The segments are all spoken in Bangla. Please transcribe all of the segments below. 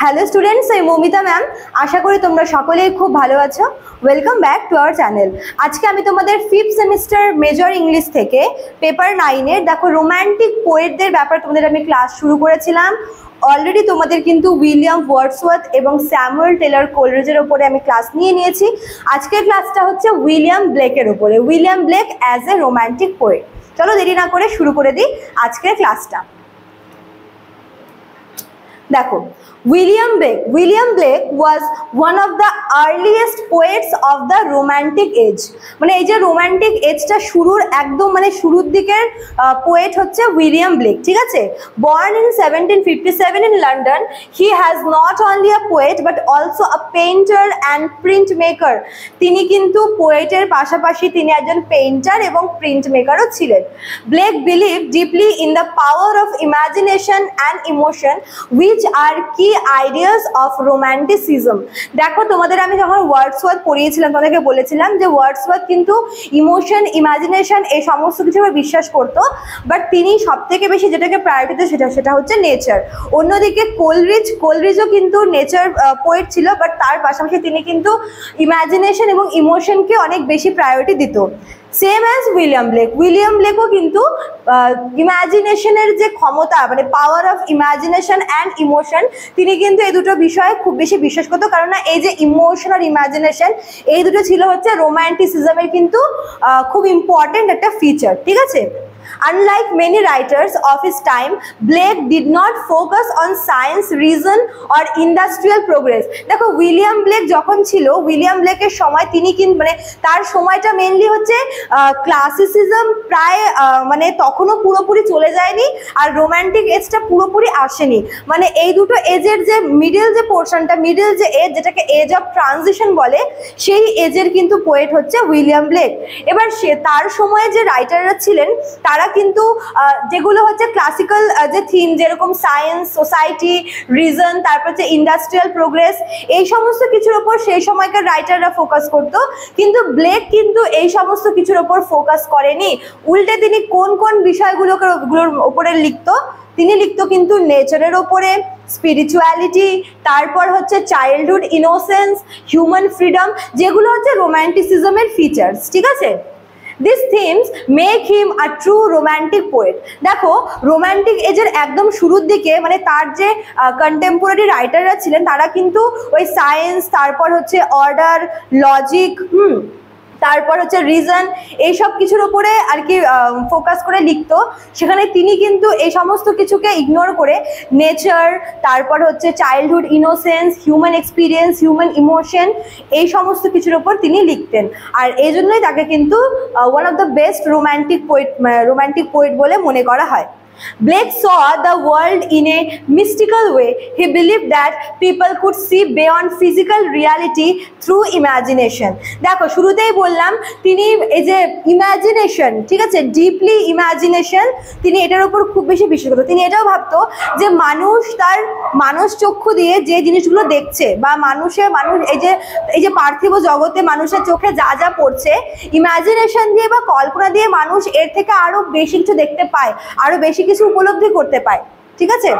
হ্যালো স্টুডেন্টস, আমি মৌমিতা ম্যাম। আশা করি তোমরা সকলেই খুব ভালো আছো। Welcome back to our channel. আজকে আমি তোমাদের 5th সেমিস্টার মেজর ইংলিশ থেকে পেপার 9-এর দেখো রোম্যান্টিক পোয়েটদের ব্যাপারে তোমাদের আমি ক্লাস শুরু করেছিলাম। অলরেডি তোমাদের কিন্তু উইলিয়াম ওয়ার্ডসওয়ার্থ এবং স্যামুয়েল টেলর কোলরিজের ওপরে আমি ক্লাস নিয়েছি। আজকের ক্লাসটা হচ্ছে উইলিয়াম ব্লেকের ওপরে, William Blake as a romantic poet. চলো দেরি না করে শুরু করে দিই আজকের ক্লাসটা। দেখো, William Blake was one of the earliest poets of the romantic age। মানে এই যে রোমান্টিক এজটা শুরুর একদম মানে শুরুর দিকের পোয়েট হচ্ছে উইলিয়াম ব্লেক, ঠিক আছে। Born in 1757 in London, he has not only a poet but also a painter and printmaker। তিনি কিন্তু পোয়েটের পাশাপাশি তিনি একজন পেইন্টার এবং প্রিন্ট মেকারও ছিলেন। Blake believed deeply in the power of imagination and emotion, which are key ideas of romanticism. দেখো, তোমাদের আমি যখন ওয়ার্ডসওয়ার্থ পড়িয়েছিলাম তোমাদেরকে বলেছিলাম যে ওয়ার্ডসওয়ার্থ কিন্তু ইমোশন, ইমাজিনেশন এই সমস্ত কিছু বিশ্বাস করতো, বাট তিনি সব থেকে বেশি যেটাকে প্রায়োরিটি দিত সেটা হচ্ছে নেচার। অন্যদিকে কোলরিজও কিন্তু নেচার পোয়েট ছিল, বাট তার পাশাপাশি তিনি কিন্তু ইমাজিনেশন এবং ইমোশনকে অনেক বেশি প্রায়োরিটি দিত। সেম অ্যাজ উইলিয়াম ব্লেকও কিন্তু ইমাজিনেশনের যে ক্ষমতা মানে power of imagination and emotion, তিনি কিন্তু এই দুটো বিষয়ে খুব বেশি বিশ্বাস করতো। কারণ এই যে ইমোশন আর ইমাজিনেশন এই দুটো ছিল হচ্ছে রোম্যান্টিসিজমের কিন্তু খুব ইম্পর্টেন্ট একটা ফিচার, ঠিক আছে। Unlike many writers of his time, Blake did not focus on science, reason or industrial progress। দেখো, উইলিয়াম ব্লেক যখন ছিল, উইলিয়াম ব্লেকের সময় তিনি কিন্তু মানে তার সময়টা মেনলি হচ্ছে ক্লাসিসিজম প্রায় মানে তখনও পুরোপুরি চলে যায়নি, আর রোম্যান্টিক এজটা পুরোপুরি আসেনি। মানে এই দুটো এজের যে মিডল যে পোর্শনটা, মিডল যে এজ যেটাকে এজ অফ ট্রানজিশন বলে, সেই এজের কিন্তু পোয়েট হচ্ছে উইলিয়াম ব্লেক। এবার তার সময়ে যে রাইটাররা ছিলেন তারা কিন্তু যেগুলো হচ্ছে ক্লাসিক্যাল যে থিম, যেরকম সায়েন্স, সোসাইটি, রিজন, তারপর হচ্ছে ইন্ডাস্ট্রিয়াল প্রোগ্রেস, এই সমস্ত কিছুর ওপর সেই সময়কার রাইটাররা ফোকাস করতো। কিন্তু ব্লেক এই সমস্ত কিছুর ওপর ফোকাস করেনি। উল্টে তিনি কোন কোন বিষয়গুলোর ওপরে লিখতো? তিনি লিখতো কিন্তু নেচারের ওপরে, স্পিরিচুয়ালিটি, তারপর হচ্ছে চাইল্ডহুড ইনোসেন্স, হিউম্যান ফ্রিডম, যেগুলো হচ্ছে রোম্যান্টিসিজমের ফিচার্স, ঠিক আছে। These themes make him a true romantic poet। দেখো, রোম্যান্টিক এজের একদম শুরুর দিকে মানে তার যে কন্টেম্পোরারি রাইটাররা ছিলেন তারা কিন্তু ওই সায়েন্স, তারপর হচ্ছে অর্ডার, লজিক, তারপর হচ্ছে রিজন, এইসব কিছুর উপরে আর কি ফোকাস করে লিখতো। সেখানে তিনি কিন্তু এই সমস্ত কিছুকে ইগনোর করে নেচার, তারপর হচ্ছে childhood innocence, human experience, human emotion, এই সমস্ত কিছুর উপর তিনি লিখতেন। আর এই জন্যই তাকে কিন্তু one of the best romantic poet বলে মনে করা হয়। Blake saw the world in a mystical way. He believed that people could see beyond physical reality through imagination। দেখো, শুরুতেই বললাম তিনি এই যে ইমাজিনেশন, ঠিক আছে, ডিপলি ইমাজিনেশন, তিনি এটার উপর খুব বেশি বিশ্বাস করতো। তিনি এটাও ভাবতো যে মানুষ তার মানস চক্ষু দিয়ে যে জিনিসগুলো দেখছে বা মানুষ এই যে পার্থিব জগতে মানুষের চোখে যা যা পড়ছে, ইমাজিনেশন দিয়ে বা কল্পনা দিয়ে মানুষ এর থেকে আরো বেশি কিছু দেখতে পায়, আরো বেশি কিছু উপলব্ধি করতে পায়, ঠিক আছে।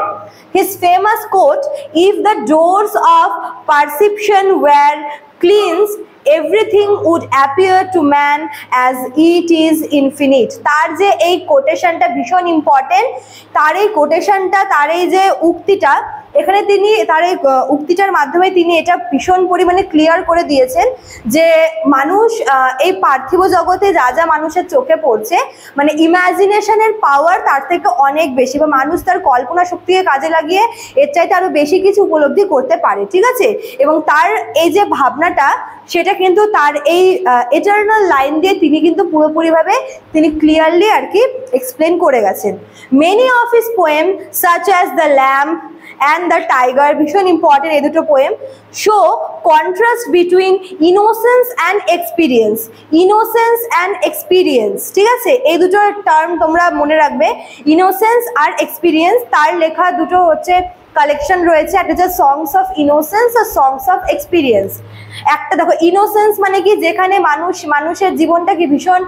His famous quote, "If the doors of perception were cleansed, everything would appear to man as it is infinite"। তার যে এই কোটেশনটা ভীষণ ইম্পর্টেন্ট। তার এই কোটেশনটা, তার এই যে উক্তিটা, এখানে তিনি তার এই উক্তিটার মাধ্যমে তিনি এটা ভীষণ পরিমাণে ক্লিয়ার করে দিয়েছেন যে মানুষ এই পার্থিব জগতে যা যা মানুষের চোখে পড়ছে, মানে ইমাজিনেশনের পাওয়ার তার থেকে অনেক বেশি, বা মানুষ তার কল্পনা শক্তিকে কাজে লাগিয়ে এর চাইতে আরো বেশি কিছু উপলব্ধি করতে পারে, ঠিক আছে। এবং তার এই যে ভাবনাটা, সেটা কিন্তু তার এই এটারনাল লাইন দিয়ে তিনি কিন্তু পুরোপুরিভাবে তিনি ক্লিয়ারলি আর কি এক্সপ্লেন করে গেছেন। Many of his poem such as the lamp and the tiger, ভীষণ ইম্পর্টেন্ট এই দুটো poem, show contrast between innocence and experience, ঠিক আছে। এই দুটো টার্ম তোমরা মনে রাখবে, ইনোসেন্স আর এক্সপিরিয়েন্স। তার লেখা দুটো হচ্ছে কালেকশন রয়েছে, একটা হচ্ছে সংস অফ ইনোসেন্স আর সংস অফ এক্সপিরিয়েন্স। একটা দেখো, ইনোসেন্স মানে কি, যেখানে মানুষের জীবনটা কি ভীষণ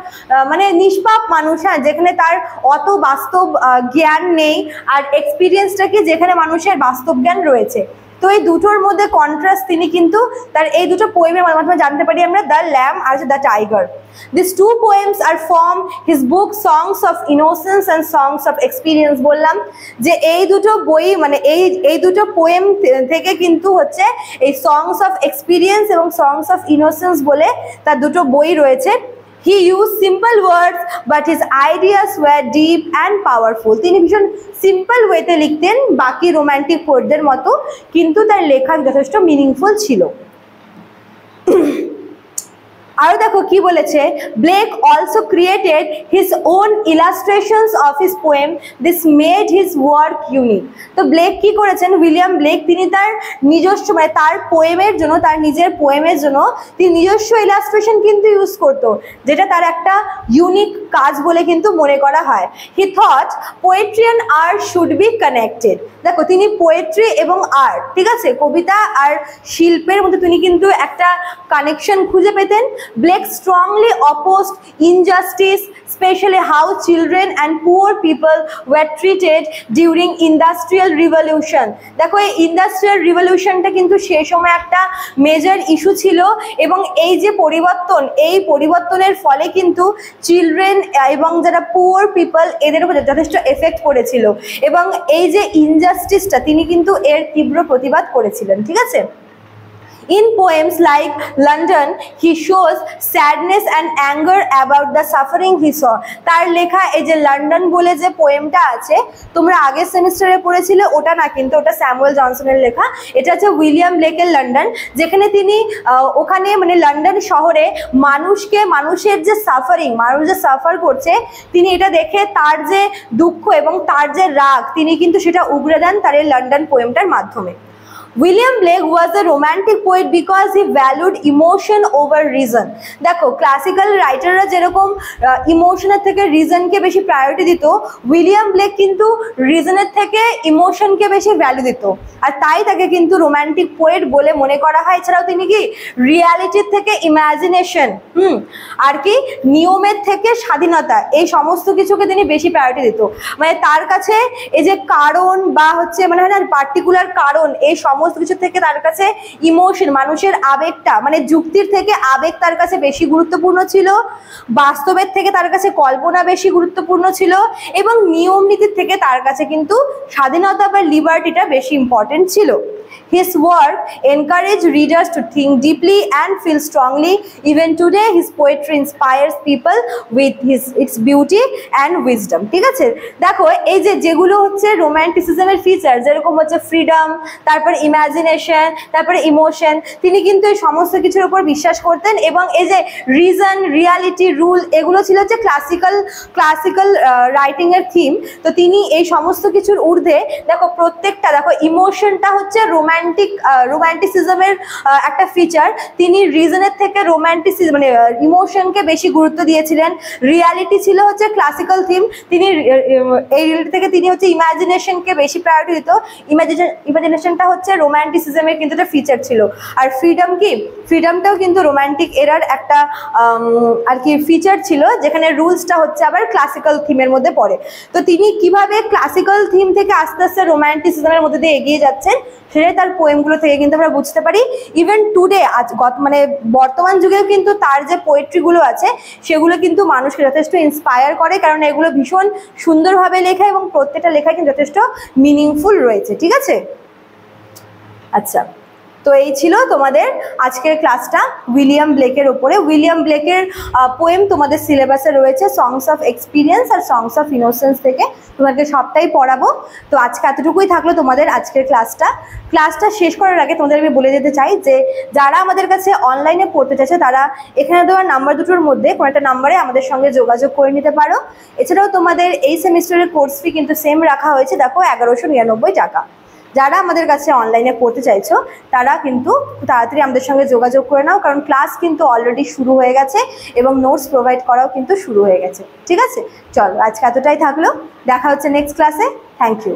মানে নিষ্পাপ মানুষ, হ্যাঁ, যেখানে তার অত বাস্তব জ্ঞান নেই। আর এক্সপিরিয়েন্সটা কি, যেখানে মানুষের বাস্তব জ্ঞান রয়েছে। তো এই দুটোর মধ্যে কন্ট্রাস্ট তিনি কিন্তু তার এই দুটো পোয়েমের মাধ্যমে জানতে পারি আমরা, দ্য ল্যাম আর The Tiger. These two poems are from his book Songs of Innocence and Songs of Experience। বললাম যে এই দুটো বই মানে এই দুটো পোয়েম থেকে কিন্তু হচ্ছে এই Songs of Experience এবং Songs of Innocence বলে তার দুটো বই রয়েছে। He used simple words but his ideas were deep and powerful। তিনি ভীষণ সিম্পল ওয়েতে লিখতেন বাকি রোমান্টিক পোয়েটদের মতো, কিন্তু তার লেখা যথেষ্ট মিনিংফুল ছিল। আরো দেখো কি বলেছে, Blake also created his own illustrations of his poem, this made his work unique. তো ব্লেক কি করেছেন, উইলিয়াম ব্লেক তিনি তার নিজস্ব মানে তার পোয়েমের জন্য, তার নিজের পোয়েমের জন্য তিনি নিজস্ব ইলাস্ট্রেশন কিন্তু ইউজ করতো, যেটা তার একটা ইউনিক কাজ বলে কিন্তু মনে করা হয়। He thought poetry and art should be connected. দেখো তিনি পোয়েট্রি এবং আর্ট, ঠিক আছে, কবিতা আর শিল্পের মধ্যে তিনি কিন্তু একটা কানেকশন খুঁজে পেতেন। Blake strongly opposed injustice, especially how children and poor people were treated during industrial revolution। দেখো এই ইন্ডাস্ট্রিয়াল রিভলিউশনটা কিন্তু সেই সময় একটা মেজর ইস্যু ছিল, এবং এই যে পরিবর্তন, এই পরিবর্তনের ফলে কিন্তু চিলড্রেন এবং যারা পুয়ার পিপল এদের উপর যথেষ্ট এফেক্ট পড়েছিল, এবং এই যে ইনজাস্টিসটা তিনি কিন্তু এর তীব্র প্রতিবাদ করেছিলেন, ঠিক আছে। In poems like London, he shows sadness and anger about the suffering he saw। তার লেখা এই যে লন্ডন বলে যে পোয়েমটা আছে, তোমরা আগের সেমিস্টারে পড়েছিলে, ওটা না কিন্তু ওটা স্যামুয়েল জনসনের লেখা। এটা হচ্ছে উইলিয়াম ব্লেকের লন্ডন, যেখানে তিনি ওখানে মানে লন্ডন শহরে মানুষের যে সাফারিং, মানুষ যে সাফার করছে, তিনি এটা দেখে তার যে দুঃখ এবং তার যে রাগ তিনি কিন্তু সেটা উগরে দেন তার এই লন্ডন পোয়েমটার মাধ্যমে। William Blake was a romantic poet because he valued emotion over reason. দেখো ক্লাসিক্যাল রাইটাররা যেরকম ইমোশনের থেকে রিজনকে বেশি প্রায়োরিটি দিত, উইলিয়াম ব্লেক কিন্তু রিজনের থেকে ইমোশনকে বেশি ভ্যালু দিত, আর তাই তাকে কিন্তু রোম্যান্টিক পোয়েট বলে মনে করা হয়। এছাড়াও তিনি কি রিয়ালিটির থেকে ইমাজিনেশন, আর কি নিয়মের থেকে স্বাধীনতা, এই সমস্ত কিছুকে তিনি বেশি প্রায়োরিটি দিত। মানে তার কাছে এই যে কারণ বা হচ্ছে মানে হয় না পার্টিকুলার কারণ, এই সমস্ত কিছু থেকে তার কাছে ইমোশন, মানুষের আবেগটা, মানে যুক্তির থেকে আবেগ তার কাছে বেশি গুরুত্বপূর্ণ ছিল, বাস্তবের থেকে তার কাছে কল্পনা বেশি গুরুত্বপূর্ণ ছিল, এবং নিয়ম নীতির থেকে তার কাছে কিন্তু স্বাধীনতা বা লিবার্টিটা বেশি ইম্পর্টেন্ট ছিল। His work encouraged readers to think deeply and feel strongly. Even today, his poetry inspires people with its beauty and wisdom। ঠিক আছে, দেখো এই যে যেগুলো হচ্ছে রোম্যান্টিসিজমের ফিচার, যেরকম হচ্ছে ফ্রিডম, তারপর ইমাজিনেশন, তারপরে ইমোশন, তিনি কিন্তু এই সমস্ত কিছুর উপর বিশ্বাস করতেন, এবং এই যে রিজন, রিয়ালিটি, রুল, এগুলো ছিল হচ্ছে ক্লাসিক্যাল রাইটিং এর থিম। তো তিনি এই সমস্ত কিছুর ঊর্ধ্বে দেখো প্রত্যেকটা, দেখো ইমোশনটা হচ্ছে রোম্যান্টিসিজমের একটা ফিচার, তিনি রিজনের থেকে রোম্যান্টিসিজম মানে ইমোশনকে বেশি গুরুত্ব দিয়েছিলেন। রিয়ালিটি ছিল হচ্ছে ক্লাসিক্যাল থিম, তিনি এই রিয়ালিটি থেকে তিনি হচ্ছে ইমাজিনেশনকে বেশি প্রায়োরিটি দিত, ইমাজিনেশনটা হচ্ছে রোম্যান্টিসিজমের কিন্তু একটা ফিচার ছিল। আর ফ্রিডম কি, ফ্রিডমটাও কিন্তু রোম্যান্টিক এরার একটা আর কি ফিচার ছিল, যেখানে রুলসটা হচ্ছে আবার ক্লাসিক্যাল থিমের মধ্যে পড়ে। তো তিনি কিভাবে ক্লাসিক্যাল থিম থেকে আস্তে আস্তে রোম্যান্টিসিজমের মধ্যে দিয়ে এগিয়ে যাচ্ছেন সেটাই তার পোয়েমগুলো থেকে কিন্তু আমরা বুঝতে পারি। ইভেন টুডে মানে বর্তমান যুগেও কিন্তু তার যে পোয়েট্রিগুলো আছে সেগুলো কিন্তু মানুষকে যথেষ্ট ইন্সপায়ার করে, কারণ এগুলো ভীষণ সুন্দরভাবে লেখা এবং প্রত্যেকটা লেখা কিন্তু যথেষ্ট মিনিংফুল রয়েছে। ঠিক আছে, আচ্ছা, তো এই ছিল তোমাদের আজকের ক্লাসটা উইলিয়াম ব্লেকের ওপরে। উইলিয়াম ব্লেকের পোয়েম তোমাদের সিলেবাসে রয়েছে সংস অফ এক্সপিরিয়েন্স আর সংস অফ ইনোসেন্স থেকে, তোমাকে সবটাই পড়াবো। তো আজকে এতটুকুই থাকলো তোমাদের আজকের ক্লাসটা শেষ করার আগে তোমাদের আমি বলে দিতে চাই যে যারা আমাদের কাছে অনলাইনে পড়তে চাইছে তারা এখানে দেওয়া নাম্বার দুটোর মধ্যে কোনো একটা নাম্বারে আমাদের সঙ্গে যোগাযোগ করে নিতে পারো। এছাড়াও তোমাদের এই সেমিস্টারের কোর্স ফি কিন্তু সেম রাখা হয়েছে, দেখো 1199 টাকা। যারা আমাদের কাছে অনলাইনে পড়তে চাইছো তারা কিন্তু তাড়াতাড়ি আমাদের সঙ্গে যোগাযোগ করে নাও, কারণ ক্লাস কিন্তু অলরেডি শুরু হয়ে গেছে এবং নোটস প্রোভাইড করাও কিন্তু শুরু হয়ে গেছে। ঠিক আছে, চলো আজকে এতটাই থাকলো, দেখা হচ্ছে নেক্সট ক্লাসে। Thank you.